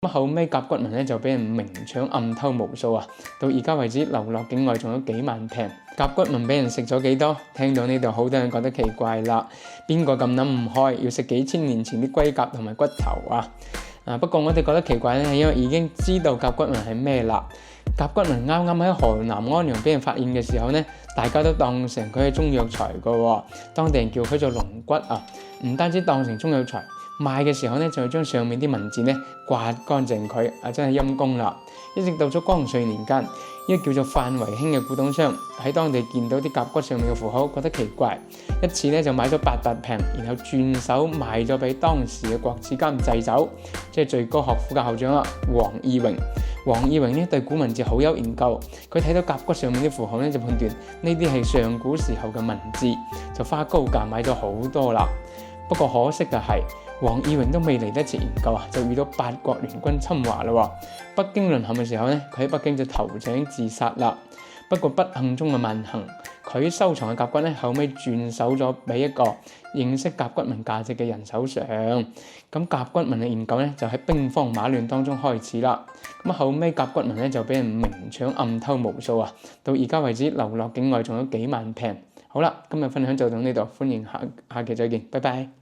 咁後尾甲骨文咧就俾人明搶暗偷無數啊！到而家為止，流落境外仲有幾萬瓶。甲骨文俾人食咗幾多？聽到呢度，好多人覺得奇怪啦。邊個咁諗唔開，要食幾千年前啲龜甲同埋骨頭啊？不過我哋覺得奇怪咧，係因為已經知道甲骨文係咩啦。甲骨文啱啱喺河南安陽俾人發現嘅時候呢，大家都當成佢係中藥材噶喎，當地人叫佢做龍骨啊。唔單止當成中藥材，賣嘅時候呢，就要將上面啲文字呢刮乾淨佢，真係陰功啦。一直到咗光緒年間，呢個叫做范維興嘅古董商喺當地見到啲甲骨上面嘅符號，覺得奇怪，一次呢就買咗800瓶，然後轉手賣咗俾當時嘅國子監祭酒，即係最高學府嘅校長黃義榮。黃義榮呢對古文字好有研究，佢睇到甲骨上面啲符號呢，就判斷呢啲係上古時候嘅文字，就花高價買咗好多啦。不過可惜嘅係，黃義榮都未嚟得切研究就遇到八國聯軍侵華啦。北京淪陷嘅時候呢，佢喺北京就投井自殺啦。不過不幸中嘅萬幸，佢收藏嘅甲骨呢，後尾轉手咗俾一個認識甲骨文價值嘅人手上。咁甲骨文嘅研究呢，就喺兵荒馬亂當中開始啦。咁後尾甲骨文呢，就俾人明搶暗偷無數啊！到而家為止，流落境外仲有幾萬瓶。好啦，今日分享就到呢度，歡迎下期再見，拜拜。